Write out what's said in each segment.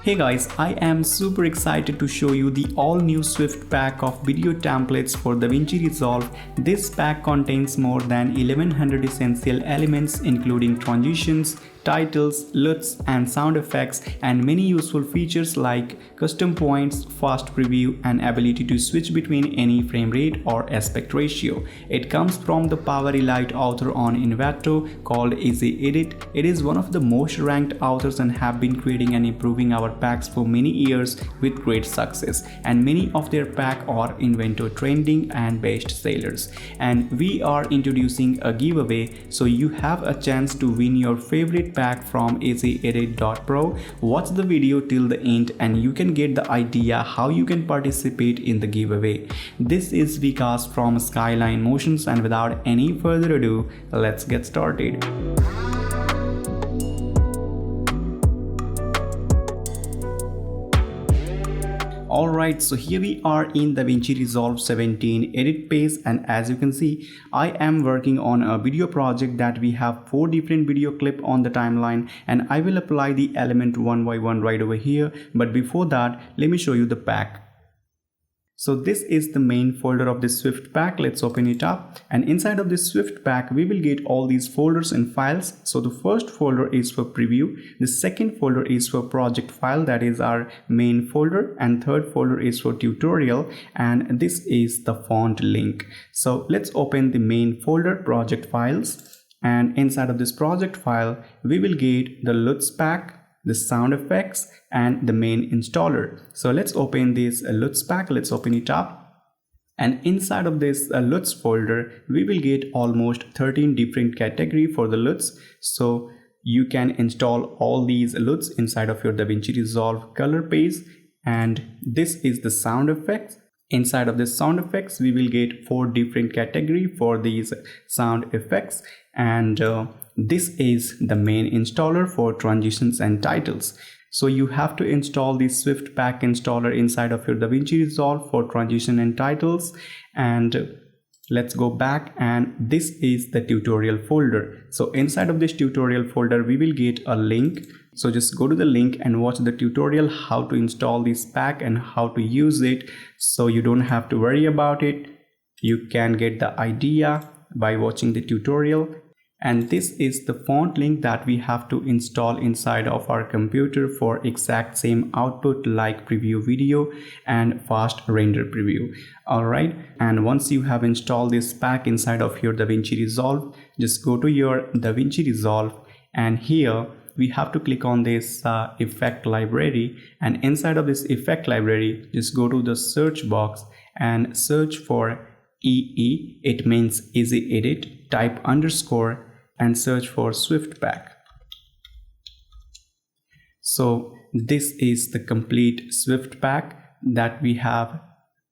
Hey guys, I am super excited to show you the all new Swift pack of video templates for DaVinci Resolve. This pack contains more than 1100 essential elements including transitions, titles, LUTs and sound effects, and many useful features like custom points, fast preview, and ability to switch between any frame rate or aspect ratio. It comes from the Power Elite author on Envato called EasyEdit. It is one of the most ranked authors and have been creating and improving our packs for many years with great success, and many of their packs are Envato trending and best sellers. And we are introducing a giveaway, so you have a chance to win your favorite pack from EasyEdit.pro. Watch the video till the end and you can get the idea how you can participate in the giveaway. This is Vikas from Skyline Motions, and without any further ado, let's get started. Alright, so here we are in DaVinci Resolve 17 edit page, and as you can see, I am working on a video project that we have 4 different video clips on the timeline, and I will apply the element one by one right over here. But before that, let me show you the pack. So this is the main folder of this Swift pack. Let's open it up, and inside of this Swift pack we will get all these folders and files. So the first folder is for preview, the second folder is for project file, that is our main folder, and third folder is for tutorial, and this is the font link. So let's open the main folder, project files, and inside of this project file we will get the Luts pack, the sound effects, and the main installer. So let's open this Luts pack. Let's open it up, and inside of this Luts folder we will get almost 13 different categories for the Luts. So you can install all these Luts inside of your DaVinci Resolve color page. And this is the sound effects. Inside of this sound effects we will get 4 different categories for these sound effects, and this is the main installer for transitions and titles. So you have to install the Swift pack installer inside of your DaVinci Resolve for transition and titles. And let's go back, and this is the tutorial folder. So inside of this tutorial folder we will get a link. So just go to the link and watch the tutorial how to install this pack and how to use it, so you don't have to worry about it. You can get the idea by watching the tutorial. And this is the font link that we have to install inside of our computer for exact same output like preview video and fast render preview. Alright, and once you have installed this pack inside of your DaVinci Resolve, just go to your DaVinci Resolve, and here we have to click on this effect library, and inside of this effect library just go to the search box and search for EE, it means EasyEdit, type underscore and search for Swift pack. So this is the complete Swift pack that we have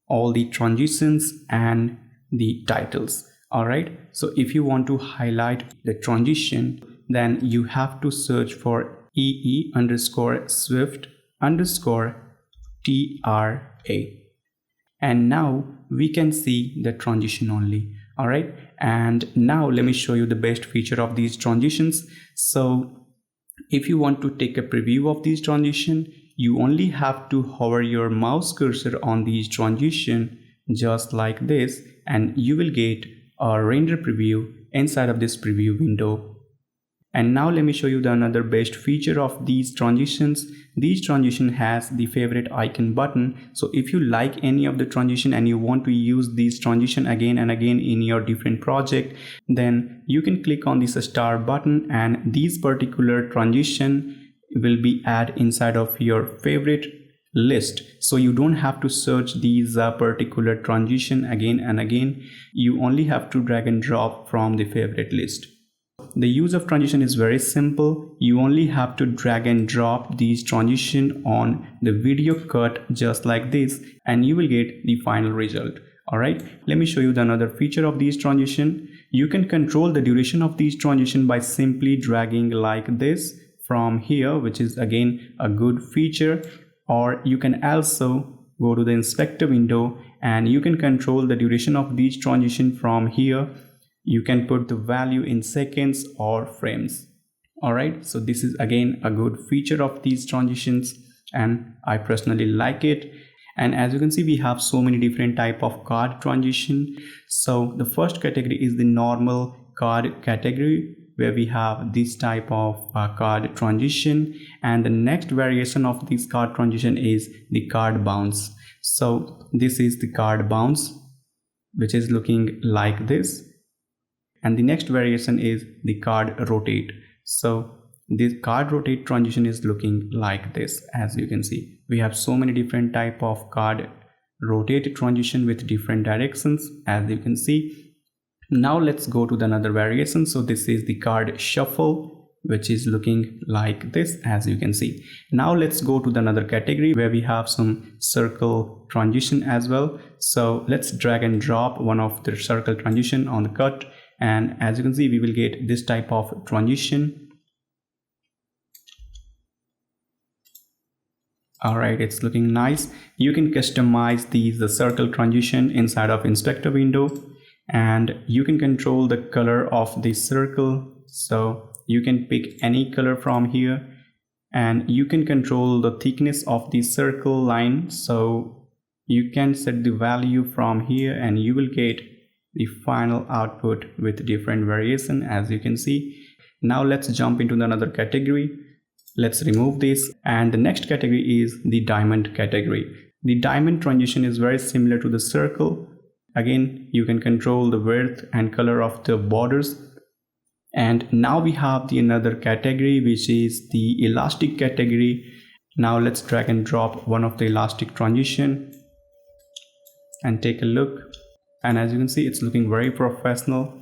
all the transitions and the titles. Alright, so if you want to highlight the transition, then you have to search for EE underscore Swift underscore TRA, and now we can see the transition only. Alright, and now let me show you the best feature of these transitions. So if you want to take a preview of these transition, you only have to hover your mouse cursor on these transition just like this, and you will get a render preview inside of this preview window. And now let me show you the another best feature of these transitions. These transition has the favorite icon button. So if you like any of the transition and you want to use these transition again and again in your different project, then you can click on this star button, and these particular transition will be added inside of your favorite list. So you don't have to search these particular transition again and again. You only have to drag and drop from the favorite list. The use of transition is very simple. You only have to drag and drop these transition on the video cut just like this, and you will get the final result. Alright, let me show you the another feature of these transition. You can control the duration of these transition by simply dragging like this from here, which is again a good feature. Or you can also go to the inspector window and you can control the duration of these transition from here. You can put the value in seconds or frames. Alright, so this is again a good feature of these transitions. and I personally like it. And as you can see, we have so many different type of card transition. So the first category is the normal card category, where we have this type of card transition, and the next variation of this card transition is the card bounce. So this is the card bounce, which is looking like this, and the next variation is the card rotate. So this card rotate transition is looking like this. As you can see, we have so many different type of card rotate transition with different directions, as you can see. Now let's go to the another variation. So this is the card shuffle, which is looking like this, as you can see. Now let's go to the another category where we have some circle transition as well. So let's drag and drop one of the circle transition on the cut, and as you can see, we will get this type of transition. Alright, it's looking nice. You can customize the circle transition inside of inspector window, and you can control the color of the circle. So you can pick any color from here, and you can control the thickness of the circle line. So you can set the value from here, and you will get the final output with different variation, as you can see. Now let's jump into another category. Let's remove this, and the next category is the diamond category. The diamond transition is very similar to the circle. Again, you can control the width and color of the borders. And now we have the another category, which is the elastic category. Now let's drag and drop one of the elastic transition and take a look. And as you can see, it's looking very professional.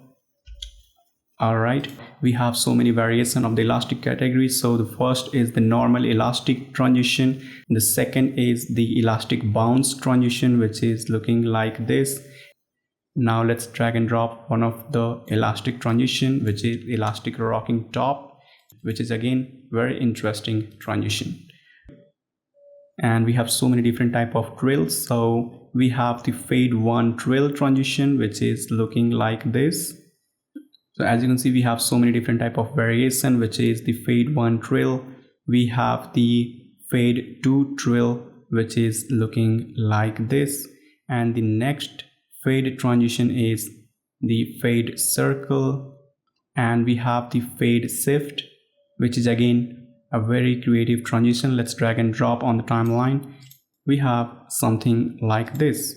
Alright, we have so many variations of the elastic category. So the first is the normal elastic transition. The second is the elastic bounce transition, which is looking like this. Now let's drag and drop one of the elastic transition, which is elastic rocking top, which is again very interesting transition. And we have so many different type of drills. So we have the fade one drill transition, which is looking like this. So as you can see, we have so many different type of variation, which is the fade one drill. We have the fade two drill, which is looking like this. And the next fade transition is the fade circle. And we have the fade shift, which is again a very creative transition. Let's drag and drop on the timeline. We have something like this.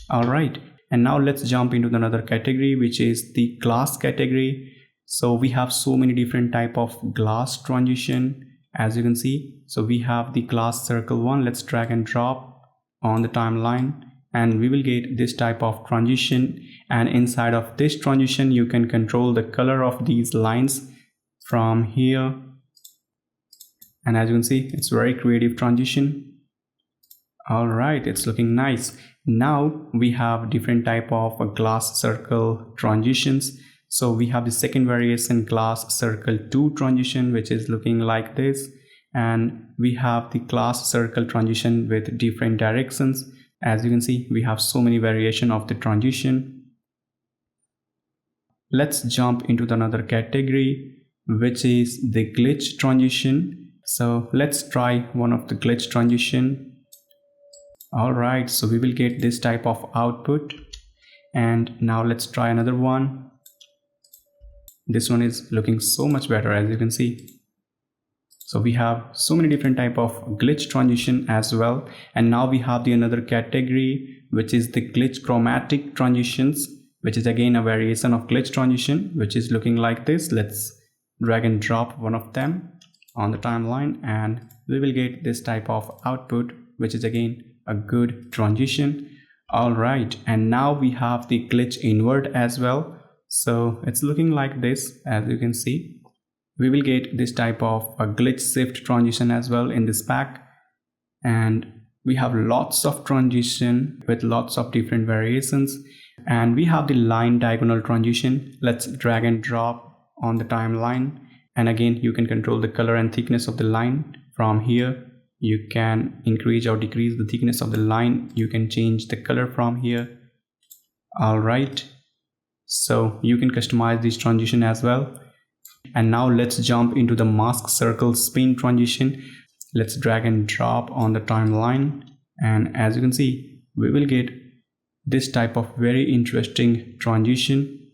All right. And now let's jump into another category, which is the glass category. So we have so many different type of glass transition, as you can see. So we have the glass circle one. Let's drag and drop on the timeline, and we will get this type of transition. And inside of this transition, you can control the color of these lines from here. And as you can see, it's very creative transition. All right, it's looking nice. Now we have different type of glass circle transitions. So we have the second variation, glass circle 2 transition, which is looking like this. And we have the glass circle transition with different directions. As you can see, we have so many variation of the transition. Let's jump into another category, which is the glitch transition. So let's try one of the glitch transition. Alright, so we will get this type of output. And now let's try another one. This one is looking so much better, as you can see. So we have so many different type of glitch transition as well. And now we have the another category, which is the glitch chromatic transitions, which is again a variation of glitch transition, which is looking like this. Let's drag and drop one of them on the timeline, and we will get this type of output, which is again a good transition. All right, and now we have the glitch invert as well. So it's looking like this. As you can see, we will get this type of a glitch shift transition as well in this pack. And we have lots of transition with lots of different variations. And we have the line diagonal transition. Let's drag and drop on the timeline, and again you can control the color and thickness of the line from here. You can increase or decrease the thickness of the line. You can change the color from here. All right, so you can customize this transition as well. And now let's jump into the mask circle spin transition. Let's drag and drop on the timeline, and as you can see, we will get this type of very interesting transition.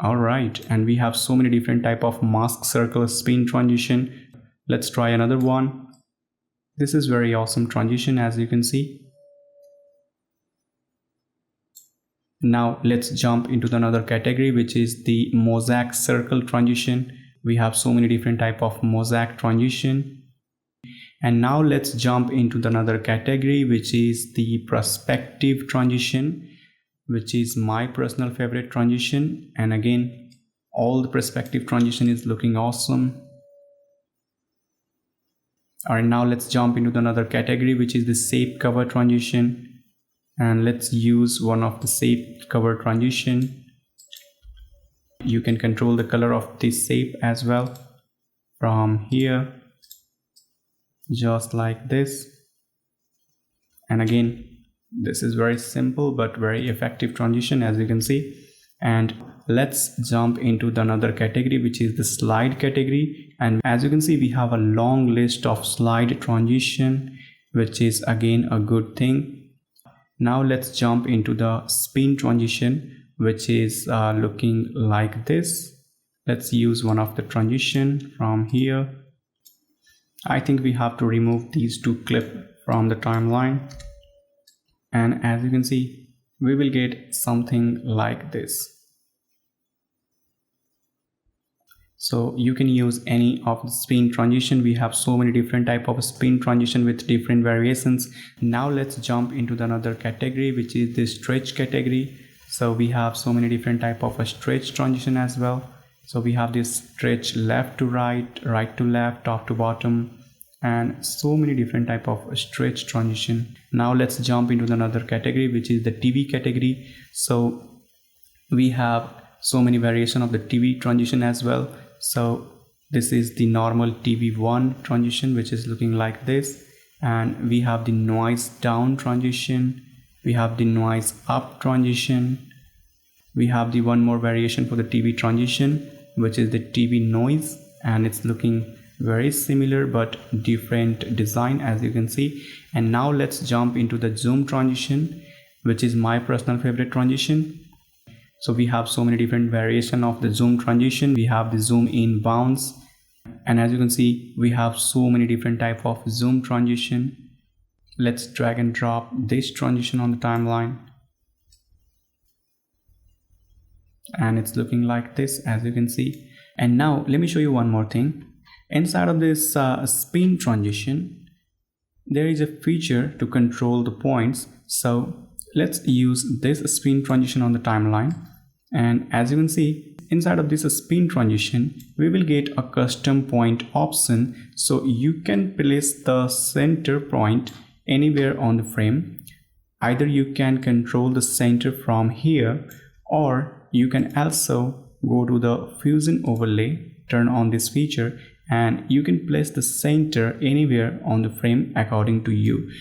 All right, and we have so many different type of mask, circle, spin transition. Let's try another one. This is very awesome transition, as you can see. Now let's jump into another category, which is the mosaic circle transition. We have so many different type of mosaic transition. And now let's jump into another category, which is the perspective transition, which is my personal favorite transition. And again, all the perspective transition is looking awesome. All right, now let's jump into another category, which is the shape cover transition. And let's use one of the shape cover transition. You can control the color of this shape as well from here, just like this. And again, this is very simple but very effective transition, as you can see. And let's jump into another category, which is the slide category. And as you can see, we have a long list of slide transition, which is again a good thing. Now let's jump into the spin transition, which is looking like this. Let's use one of the transition from here. I think we have to remove these two clips from the timeline. And as you can see, we will get something like this. So you can use any of the spin transition. We have so many different type of spin transition with different variations. Now let's jump into another category, which is the stretch category. So we have so many different type of a stretch transition as well. So we have this stretch left to right, right to left, top to bottom, and so many different type of stretch transition. Now let's jump into another category, which is the TV category. So we have so many variation of the TV transition as well. So this is the normal TV1 transition, which is looking like this. And we have the noise down transition. We have the noise up transition. We have the one more variation for the TV transition, which is the TV noise. And it's looking very similar but different design, as you can see. And now let's jump into the zoom transition, which is my personal favorite transition. So we have so many different variation of the zoom transition. We have the zoom in bounce, and as you can see, we have so many different type of zoom transition. Let's drag and drop this transition on the timeline, and it's looking like this, as you can see. And now let me show you one more thing. Inside of this spin transition, there is a feature to control the points. So let's use this spin transition on the timeline. And as you can see, inside of this spin transition, we will get a custom point option. So you can place the center point anywhere on the frame. Either you can control the center from here, or you can also go to the fusion overlay, turn on this feature, and you can place the center anywhere on the frame according to you.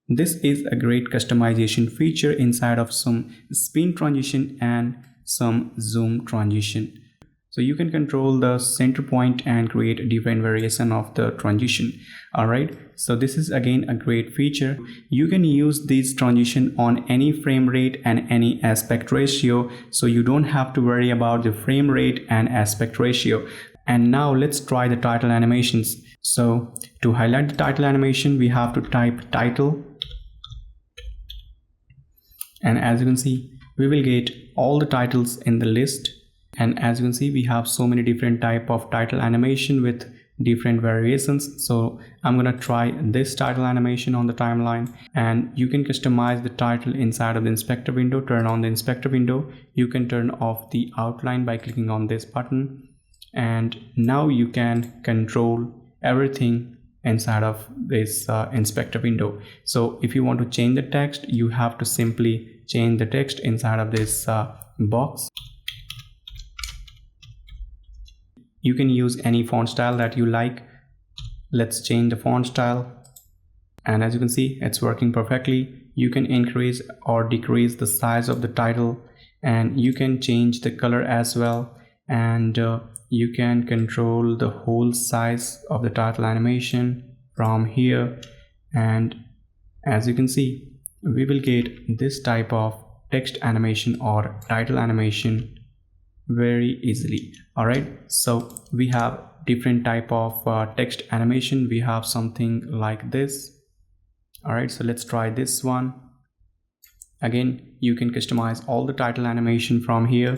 This is a great customization feature inside of some spin transition and some zoom transition. So you can control the center point and create a different variation of the transition. All right, so this is again a great feature. You can use this transition on any frame rate and any aspect ratio, so you don't have to worry about the frame rate and aspect ratio. And now let's try the title animations. So to highlight the title animation, we have to type title, and as you can see, we will get all the titles in the list. And as you can see, we have so many different type of title animation with different variations. So I'm gonna try this title animation on the timeline, and you can customize the title inside of the inspector window. Turn on the inspector window. You can turn off the outline by clicking on this button, and now you can control everything inside of this inspector window. So if you want to change the text, you have to simply change the text inside of this box. You can use any font style that you like. Let's change the font style, and as you can see, it's working perfectly. You can increase or decrease the size of the title, and you can change the color as well, and you can control the whole size of the title animation. from here, and as you can see, we will get this type of text animation or title animation very easily. All right, so we have different type of text animation. We have something like this. All right, so let's try this one. Again, you can customize all the title animation from here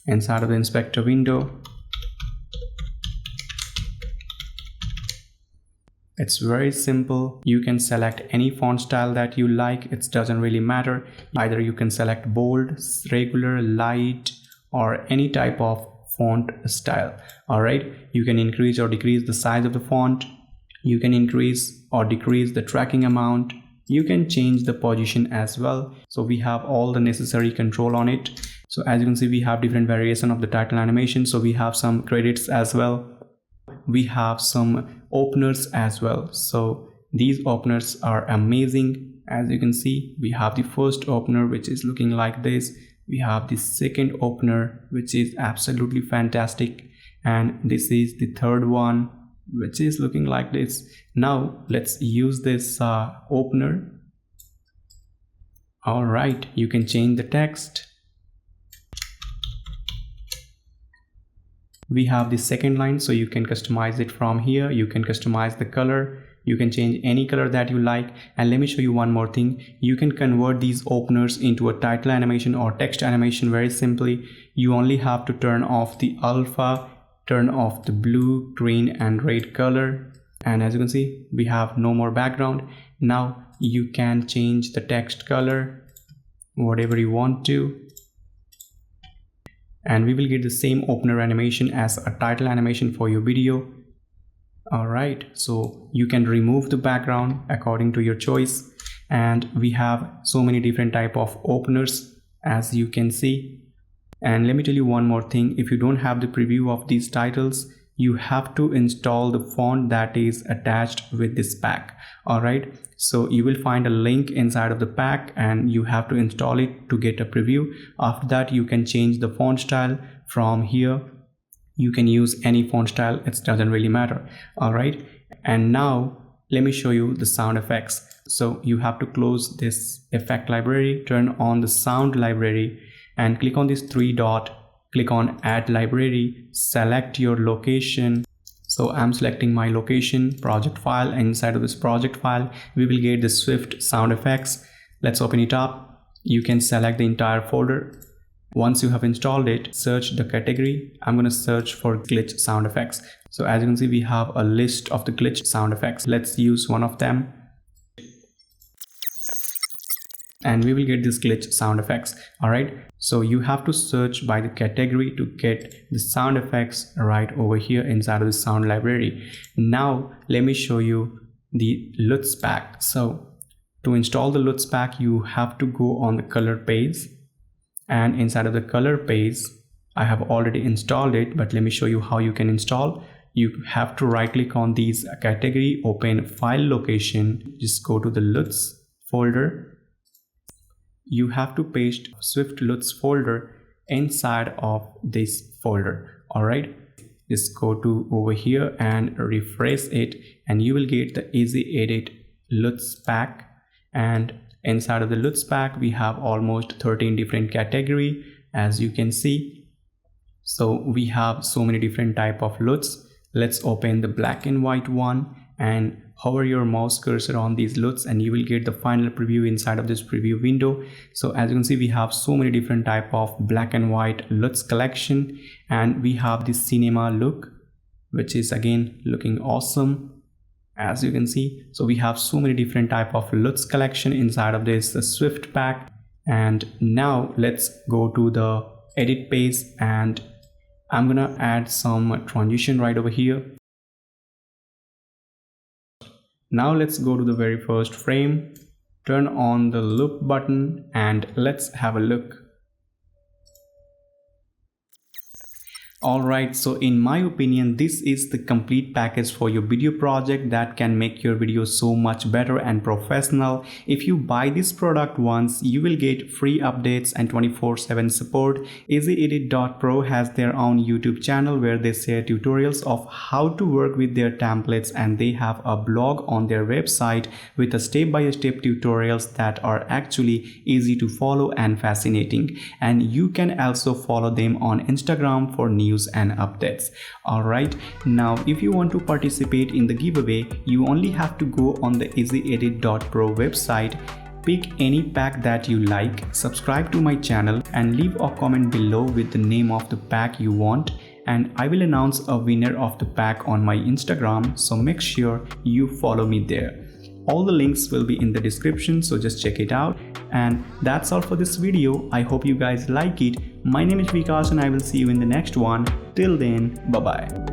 inside of the inspector window. It's very simple. You can select any font style that you like. It doesn't really matter. Either you can select bold, regular, light, or any type of font style. All right, you can increase or decrease the size of the font. You can increase or decrease the tracking amount. You can change the position as well. So we have all the necessary control on it. So as you can see, we have different variation of the title animation. So we have some credits as well. We have some openers as well. So these openers are amazing. As you can see, we have the first opener, which is looking like this. We have the second opener, which is absolutely fantastic, and this is the third one, which is looking like this. Now let's use this opener. All right, you can change the text. We have the second line, so you can customize it from here. You can customize the color. You can change any color that you like. And let me show you one more thing. You can convert these openers into a title animation or text animation very simply. You only have to turn off the alpha, turn off the blue, green, and red color. And as you can see, we have no more background. Now you can change the text color, whatever you want to. And we will get the same opener animation as a title animation for your video. All right, so you can remove the background according to your choice. And we have so many different type of openers, as you can see. And let me tell you one more thing. If you don't have the preview of these titles, you have to install the font that is attached with this pack. All right, so you will find a link inside of the pack and you have to install it to get a preview. After that, you can change the font style from here. You can use any font style, it doesn't really matter. All right, and now let me show you the sound effects. So you have to close this effect library, turn on the sound library, and click on this three dot, click on add library, select your location. So I'm selecting my location, project file, and inside of this project file we will get the Swift sound effects. Let's open it up. You can select the entire folder. Once you have installed it, search the category. I'm going to search for glitch sound effects. So as you can see, we have a list of the glitch sound effects. Let's use one of them. And we will get this glitch sound effects. All right, so you have to search by the category to get the sound effects right over here inside of the sound library. Now let me show you the Luts pack. So to install the Luts pack, you have to go on the color page, and inside of the color page I have already installed it, but let me show you how you can install. You have to right click on these category, open file location, just go to the Luts folder. You have to paste Swift Luts folder inside of this folder. All right, just go to over here and refresh it, and you will get the EasyEdit Luts pack. And inside of the Luts pack we have almost 13 different category, as you can see. So we have so many different type of Luts. Let's open the black and white one and hover your mouse cursor on these Luts, and you will get the final preview inside of this preview window. So as you can see, we have so many different type of black and white Luts collection, and we have this cinema look, which is again looking awesome, as you can see. So we have so many different type of Luts collection inside of this Swift pack. And now let's go to the edit page, and I'm gonna add some transition right over here. Now let's go to the very first frame, turn on the loop button, and let's have a look. Alright, so in my opinion, this is the complete package for your video project that can make your video so much better and professional. If you buy this product once, you will get free updates and 24/7 support. EasyEdit.pro has their own YouTube channel where they share tutorials of how to work with their templates, and they have a blog on their website with a step-by-step tutorials that are actually easy to follow and fascinating. And you can also follow them on Instagram for news and updates. Alright, now if you want to participate in the giveaway, you only have to go on the EasyEdit.pro website, pick any pack that you like, subscribe to my channel and leave a comment below with the name of the pack you want, and I will announce a winner of the pack on my Instagram, so make sure you follow me there. All the links will be in the description, so just check it out. And that's all for this video. I hope you guys like it. My name is Vikas and I will see you in the next one. Till then, bye bye.